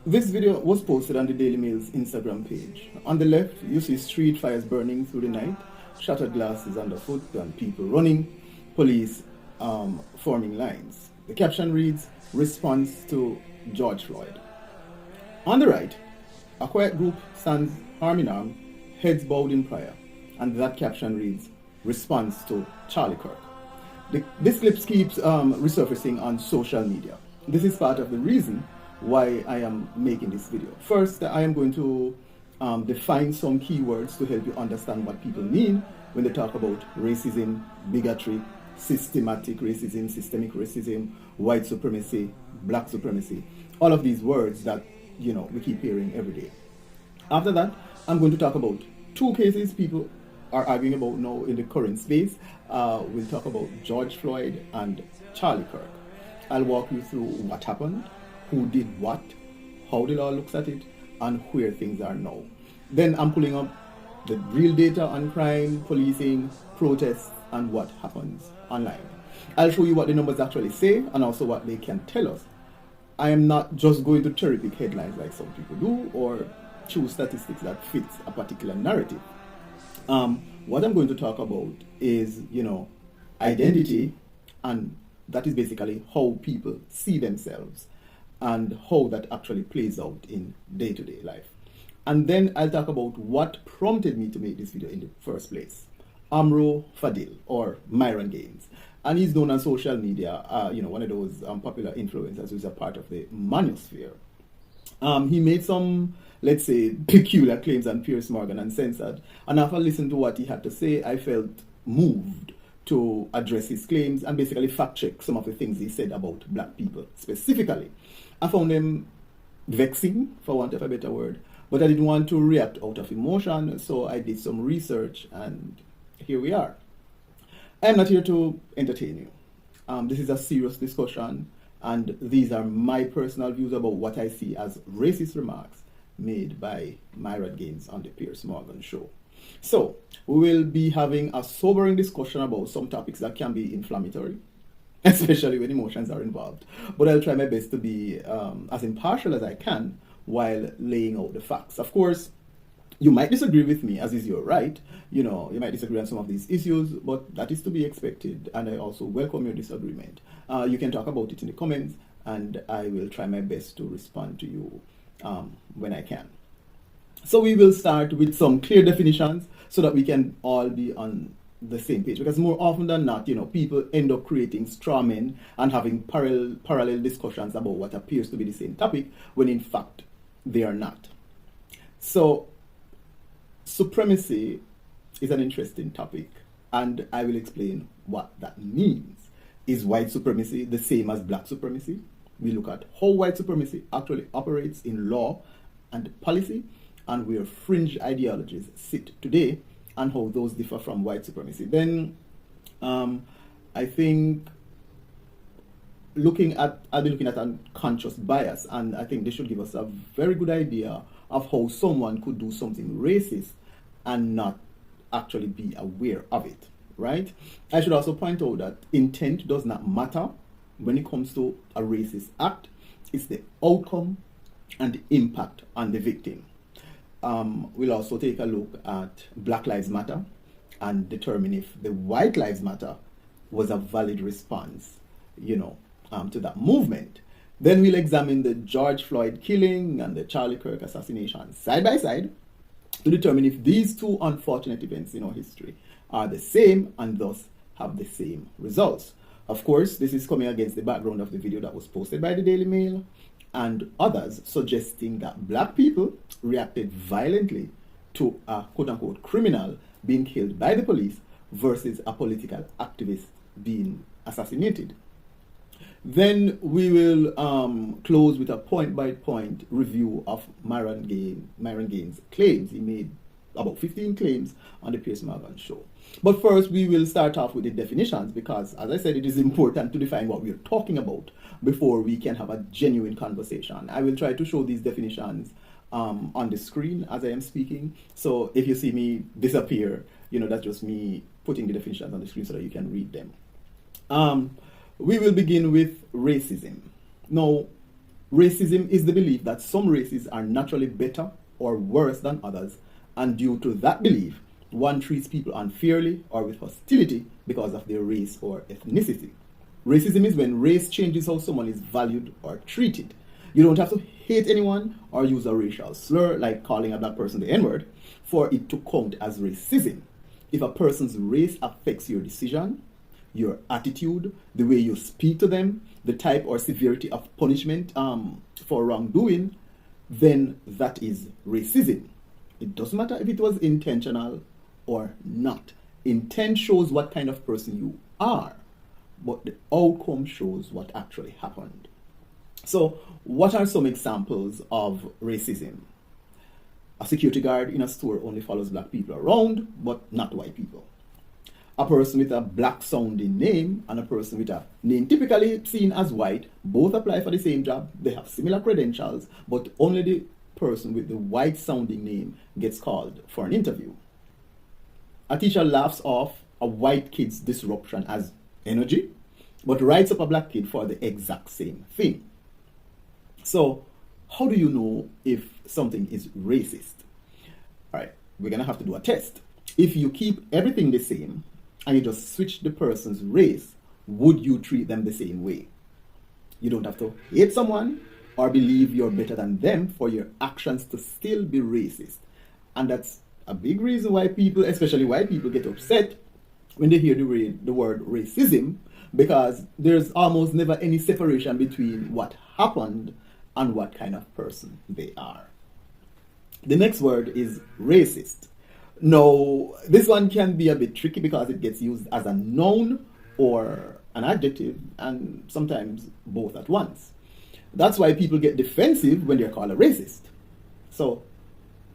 This video was posted on the Daily Mail's Instagram page. On the left, you see street fires burning through the night, shattered glasses underfoot, and people running, police forming lines. The caption reads, "Response to George Floyd." On the right, a quiet group stands arm in arm, heads bowed in prayer, and that caption reads, "Response to Charlie Kirk." This clip keeps resurfacing on social media. This is part of the reason why I am making this video. First, I am going to define some keywords to help you understand what people mean when they talk about racism, bigotry, systematic racism, systemic racism, white supremacy, black supremacy, all of these words that we keep hearing every day. After that, I'm going to talk about two cases people are arguing about now in the current space. We'll talk about George Floyd and Charlie Kirk. I'll walk you through what happened, who did what, how the law looks at it, and where things are now. Then I'm pulling up the real data on crime, policing, protests, and what happens online. I'll show you what the numbers actually say and also what they can tell us. I am not just going to cherry pick headlines like some people do or choose statistics that fit a particular narrative. What I'm going to talk about is, identity, and that is basically how people see themselves and how that actually plays out in day-to-day life. And then I'll talk about what prompted me to make this video in the first place. Amro Fadil, or Myron Gaines. And he's known on social media, one of those popular influencers who's a part of the manosphere. He made some, let's say, peculiar claims on Piers Morgan Uncensored. And after listening to what he had to say, I felt moved to address his claims and basically fact check some of the things he said about black people specifically. I found them vexing, for want of a better word, but I didn't want to react out of emotion, so I did some research, and here we are. I'm not here to entertain you. This is a serious discussion, and these are my personal views about what I see as racist remarks made by Myron Gaines on the Piers Morgan show. So, we will be having a sobering discussion about some topics that can be inflammatory, especially when emotions are involved. But I'll try my best to be as impartial as I can while laying out the facts. Of course, you might disagree with me, as is your right. You might disagree on some of these issues, but that is to be expected, and I also welcome your disagreement. You can talk about it in the comments, and I will try my best to respond to you when I can. So we will start with some clear definitions so that we can all be on the same page, because more often than not, people end up creating straw men and having parallel discussions about what appears to be the same topic when in fact they are not. So supremacy is an interesting topic, and I will explain what that means. Is white supremacy the same as black supremacy? We look at how white supremacy actually operates in law and policy, and where fringe ideologies sit today, and how those differ from white supremacy. Then I think I'll be looking at unconscious bias, and I think this should give us a very good idea of how someone could do something racist and not actually be aware of it, right? I should also point out that intent does not matter when it comes to a racist act. It's the outcome and the impact on the victim. We'll also take a look at Black Lives Matter and determine if the White Lives Matter was a valid response, to that movement. Then we'll examine the George Floyd killing and the Charlie Kirk assassination side by side to determine if these two unfortunate events in our history are the same and thus have the same results. Of course, this is coming against the background of the video that was posted by the Daily Mail and others suggesting that black people reacted violently to a quote-unquote criminal being killed by the police versus a political activist being assassinated. Then we will close with a point-by-point review of Myron Gaines' claims. He made about 15 claims on the Piers Morgan show. But first, we will start off with the definitions, because, as I said, it is important to define what we are talking about before we can have a genuine conversation. I will try to show these definitions on the screen as I am speaking. So if you see me disappear, that's just me putting the definitions on the screen so that you can read them. We will begin with racism. Now, Racism is the belief that some races are naturally better or worse than others, and due to that belief, one treats people unfairly or with hostility because of their race or ethnicity. Racism is when race changes how someone is valued or treated. You don't have to hate anyone or use a racial slur like calling a black person the N-word for it to count as racism. If a person's race affects your decision, your attitude, the way you speak to them, the type or severity of punishment for wrongdoing, then that is racism. It doesn't matter if it was intentional or not. Intent shows what kind of person you are, but the outcome shows what actually happened. So, what are some examples of racism? A security guard in a store only follows black people around, but not white people. A person with a black sounding name and a person with a name typically seen as white both apply for the same job. They have similar credentials, but only the person with the white sounding name gets called for an interview. A teacher laughs off a white kid's disruption as energy, but writes up a black kid for the exact same thing. So, how do you know if something is racist? All right, we're going to have to do a test. If you keep everything the same and you just switch the person's race, would you treat them the same way? You don't have to hate someone or believe you're better than them for your actions to still be racist. And that's a big reason why people, especially white people, get upset when they hear the word racism, because there's almost never any separation between what happened and what kind of person they are. The next word is racist. Now, this one can be a bit tricky because it gets used as a noun or an adjective, and sometimes both at once. That's why people get defensive when they're called a racist. So,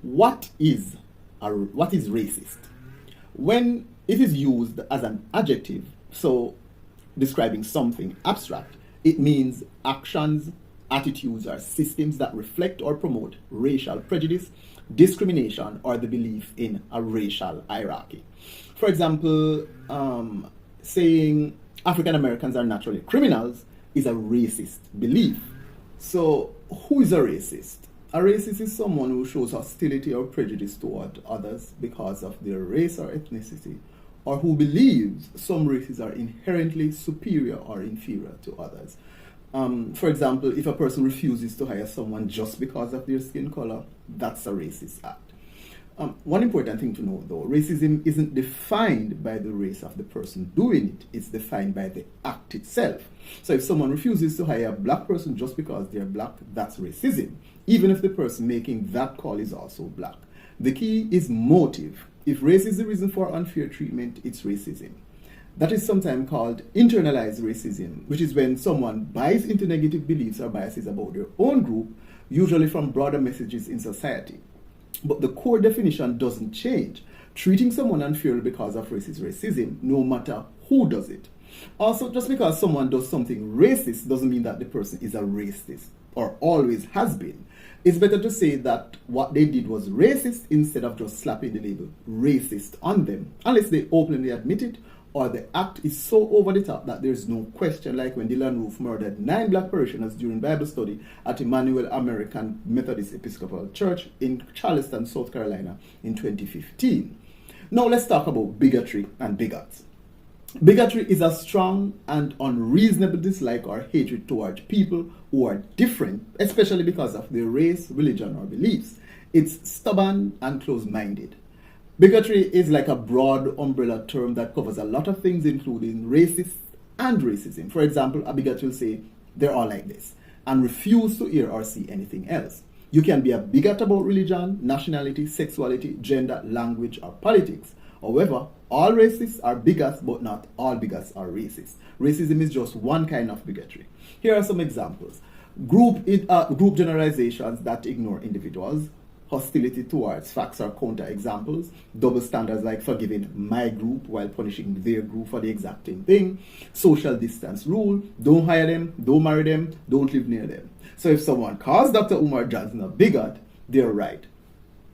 what is racist? When it is used as an adjective, so describing something abstract, it means actions, attitudes, or systems that reflect or promote racial prejudice, discrimination, or the belief in a racial hierarchy. For example, saying African Americans are naturally criminals is a racist belief. So, who is a racist? A racist is someone who shows hostility or prejudice toward others because of their race or ethnicity, or who believes some races are inherently superior or inferior to others. For example, if a person refuses to hire someone just because of their skin color, that's a racist act. One important thing to know, though, racism isn't defined by the race of the person doing it. It's defined by the act itself. So if someone refuses to hire a black person just because they're black, that's racism, even if the person making that call is also black. The key is motive. If race is the reason for unfair treatment, it's racism. That is sometimes called internalized racism, which is when someone buys into negative beliefs or biases about their own group, usually from broader messages in society. But the core definition doesn't change. Treating someone unfairly because of race is racism, no matter who does it. Also, just because someone does something racist doesn't mean that the person is a racist or always has been. It's better to say that what they did was racist instead of just slapping the label racist on them, unless they openly admit it or the act is so over the top that there's no question, like when Dylan Roof murdered 9 black parishioners during Bible study at Emmanuel American Methodist Episcopal Church in Charleston, South Carolina in 2015. Now let's talk about bigotry and bigots. Bigotry is a strong and unreasonable dislike or hatred towards people who are different, especially because of their race, religion, or beliefs. It's stubborn and closed-minded. Bigotry is like a broad umbrella term that covers a lot of things, including racist and racism. For example, a bigot will say, they're all like this, and refuse to hear or see anything else. You can be a bigot about religion, nationality, sexuality, gender, language, or politics. However, all racists are bigots, but not all bigots are racist. Racism is just one kind of bigotry. Here are some examples. Group generalizations that ignore individuals, hostility towards facts or counter-examples, double standards like forgiving my group while punishing their group for the exact same thing, social distance rule, don't hire them, don't marry them, don't live near them. So if someone calls Dr. Umar Johnson a bigot, they're right.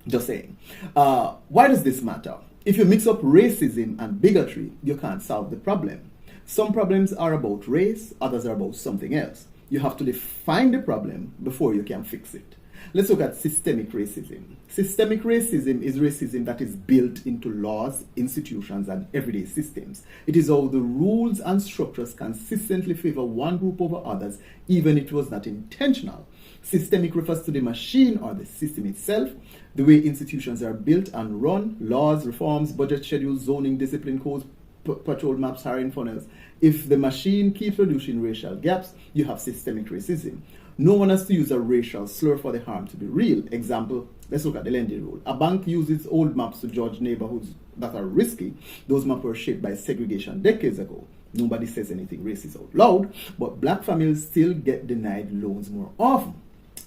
Just saying. Why does this matter? If you mix up racism and bigotry, you can't solve the problem. Some problems are about race, others are about something else. You have to define the problem before you can fix it. Let's look at systemic racism. Systemic racism is racism that is built into laws, institutions, and everyday systems. It is how the rules and structures consistently favor one group over others, even if it was not intentional. Systemic refers to the machine or the system itself, the way institutions are built and run, laws, reforms, budget schedules, zoning, discipline codes, patrol maps, hiring funnels. If the machine keeps producing racial gaps, you have systemic racism. No one has to use a racial slur for the harm to be real. Example, let's look at the lending rule. A bank uses old maps to judge neighborhoods that are risky. Those maps were shaped by segregation decades ago. Nobody says anything racist out loud, but black families still get denied loans more often.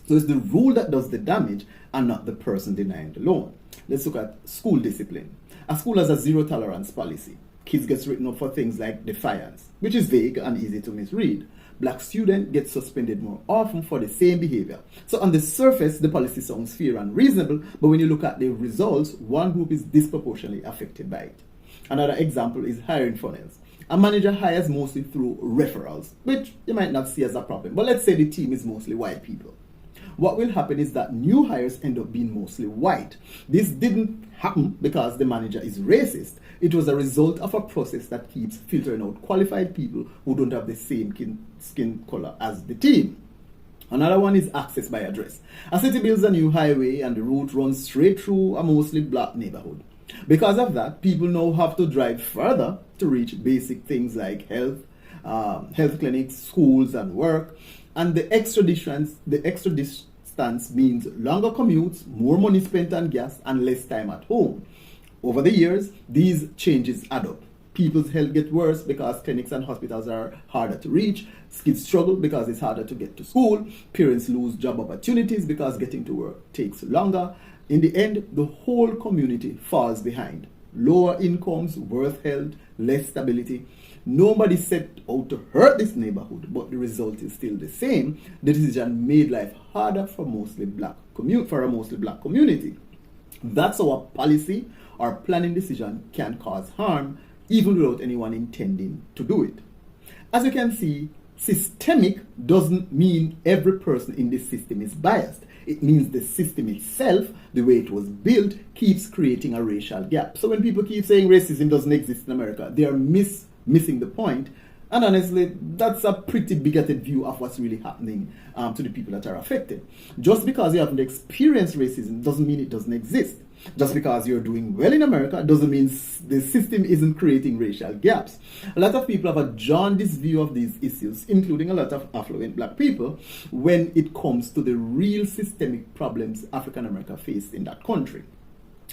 So it's the rule that does the damage and not the person denying the loan. Let's look at school discipline. A school has a zero tolerance policy. Kids get written up for things like defiance, which is vague and easy to misread. Black students get suspended more often for the same behavior. So on the surface, the policy sounds fair and reasonable, but when you look at the results, one group is disproportionately affected by it. Another example is hiring funnels. A manager hires mostly through referrals, which you might not see as a problem, but let's say the team is mostly white people. What will happen is that new hires end up being mostly white. This didn't happen because the manager is racist. It was a result of a process that keeps filtering out qualified people who don't have the same skin color as the team. Another one is access by address. A city builds a new highway and the route runs straight through a mostly black neighborhood. Because of that, people now have to drive further to reach basic things like health clinics, schools, and work. And the extra distance means longer commutes, more money spent on gas, and less time at home. Over the years, these changes add up. People's health gets worse because clinics and hospitals are harder to reach. Kids struggle because it's harder to get to school. Parents lose job opportunities because getting to work takes longer. In the end, the whole community falls behind. Lower incomes, worse health, less stability. Nobody set out to hurt this neighborhood, but the result is still the same. The decision made life harder for a mostly black community. That's how a policy or planning decision can cause harm, even without anyone intending to do it. As you can see, systemic doesn't mean every person in this system is biased. It means the system itself, the way it was built, keeps creating a racial gap. So when people keep saying racism doesn't exist in America, they are missing the point. And honestly, that's a pretty bigoted view of what's really happening to the people that are affected. Just because you haven't experienced racism doesn't mean it doesn't exist. Just because you're doing well in America doesn't mean the system isn't creating racial gaps. A lot of people have a jaundiced view of these issues, including a lot of affluent black people, when it comes to the real systemic problems African America face in that country.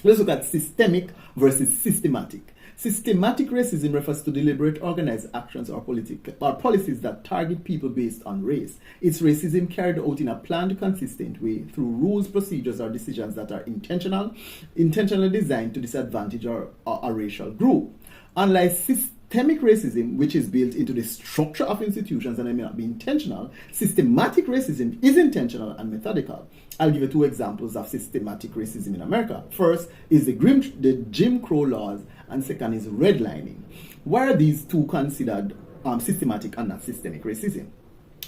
Let's look at systemic versus systematic. Systematic racism refers to deliberate organized actions or policies that target people based on race. It's racism carried out in a planned, consistent way through rules, procedures, or decisions that are intentionally designed to disadvantage a racial group. Unlike systemic racism, which is built into the structure of institutions and may not be intentional, systematic racism is intentional and methodical. I'll give you two examples of systematic racism in America. First is the Jim Crow laws, and second is redlining. Why are these two considered systematic and not systemic racism?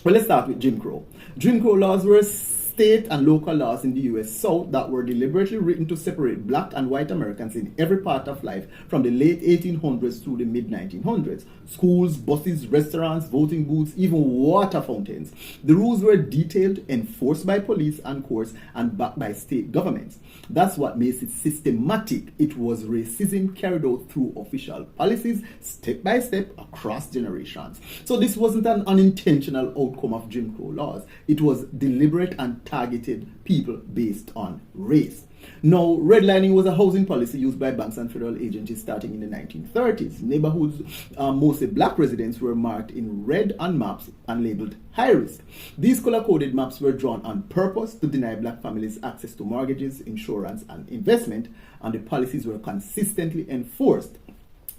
Well, let's start with Jim Crow. Jim Crow laws were state and local laws in the U.S. South that were deliberately written to separate black and white Americans in every part of life from the late 1800s through the mid-1900s. Schools, buses, restaurants, voting booths, even water fountains. The rules were detailed, enforced by police and courts, and backed by state governments. That's what makes it systematic. It was racism carried out through official policies, step by step, across generations. So this wasn't an unintentional outcome of Jim Crow laws. It was deliberate and targeted people based on race. Now, redlining was a housing policy used by banks and federal agencies starting in the 1930s. Neighborhoods, mostly black residents, were marked in red on maps and labeled high risk. These color-coded maps were drawn on purpose to deny black families access to mortgages, insurance, and investment, and the policies were consistently enforced.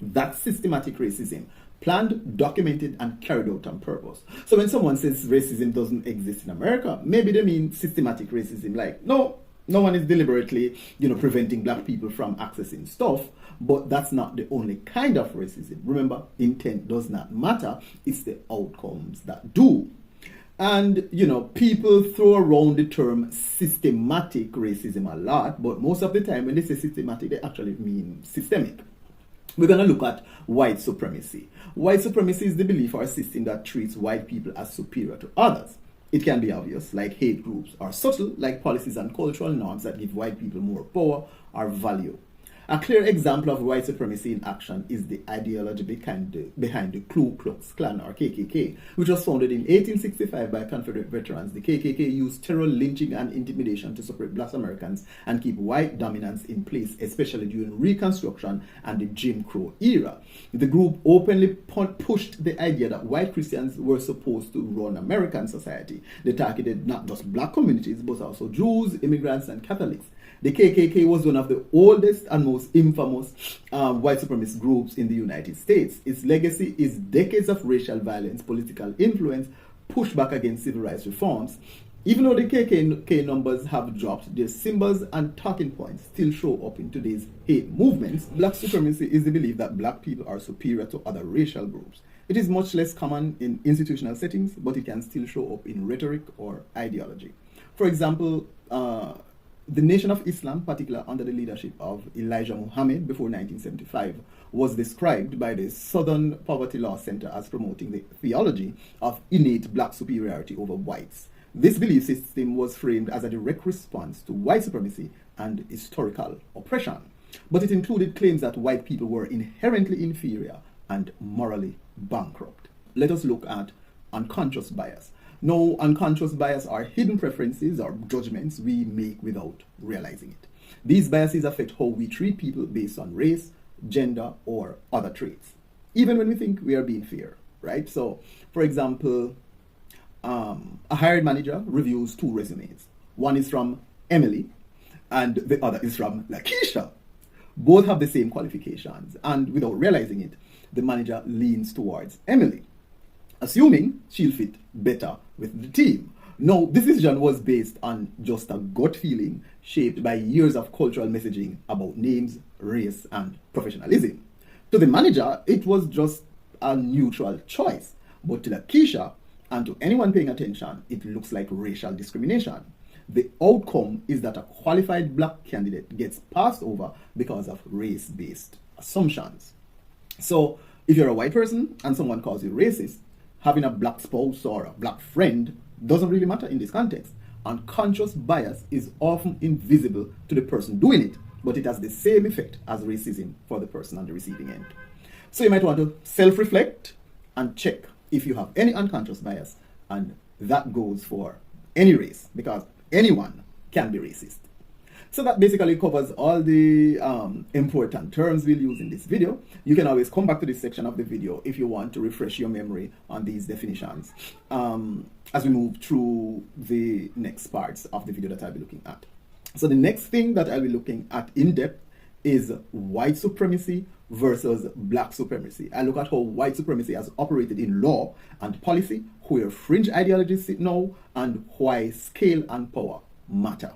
That's systematic racism. Planned, documented, and carried out on purpose. So when someone says racism doesn't exist in America, maybe they mean systematic racism. Like, no one is deliberately, preventing black people from accessing stuff, but that's not the only kind of racism. Remember, intent does not matter. It's the outcomes that do. And, people throw around the term systematic racism a lot, but most of the time when they say systematic, they actually mean systemic. We're going to look at white supremacy. White supremacy is the belief or a system that treats white people as superior to others. It can be obvious, like hate groups, or subtle, like policies and cultural norms that give white people more power or value. A clear example of white supremacy in action is the ideology behind the Ku Klux Klan, or KKK, which was founded in 1865 by Confederate veterans. The KKK used terror, lynching, and intimidation to suppress black Americans and keep white dominance in place, especially during Reconstruction and the Jim Crow era. The group openly pushed the idea that white Christians were supposed to run American society. They targeted not just black communities, but also Jews, immigrants, and Catholics. The KKK was one of the oldest and most infamous white supremacist groups in the United States. Its legacy is decades of racial violence, political influence, pushback against civil rights reforms. Even though the KKK numbers have dropped, their symbols and talking points still show up in today's hate movements. Black supremacy is the belief that black people are superior to other racial groups. It is much less common in institutional settings, but it can still show up in rhetoric or ideology. For example, the Nation of Islam, particularly under the leadership of Elijah Muhammad before 1975, was described by the Southern Poverty Law Center as promoting the theology of innate black superiority over whites. This belief system was framed as a direct response to white supremacy and historical oppression, but it included claims that white people were inherently inferior and morally bankrupt. Let us look at unconscious bias. No, unconscious bias are hidden preferences or judgments we make without realizing it. These biases affect how we treat people based on race, gender, or other traits, even when we think we are being fair, right? So, for example, a hired manager reviews 2 resumes. One is from Emily, and the other is from Lakeisha. Both have the same qualifications, and without realizing it, the manager leans towards Emily, assuming she'll fit better with the team. No, this decision was based on just a gut feeling shaped by years of cultural messaging about names, race, and professionalism. To the manager, it was just a neutral choice, but to Lakeisha and to anyone paying attention, it looks like racial discrimination. The outcome is that a qualified black candidate gets passed over because of race-based assumptions. So, if you're a white person and someone calls you racist, having a black spouse or a black friend doesn't really matter in this context. Unconscious bias is often invisible to the person doing it, but it has the same effect as racism for the person on the receiving end. So you might want to self-reflect and check if you have any unconscious bias, and that goes for any race, because anyone can be racist. So that basically covers all the important terms we'll use in this video. You can always come back to this section of the video if you want to refresh your memory on these definitions as we move through the next parts of the video that I'll be looking at. So the next thing that I'll be looking at in depth is white supremacy versus black supremacy. I look at how white supremacy has operated in law and policy, where fringe ideologies sit now, and why scale and power matter.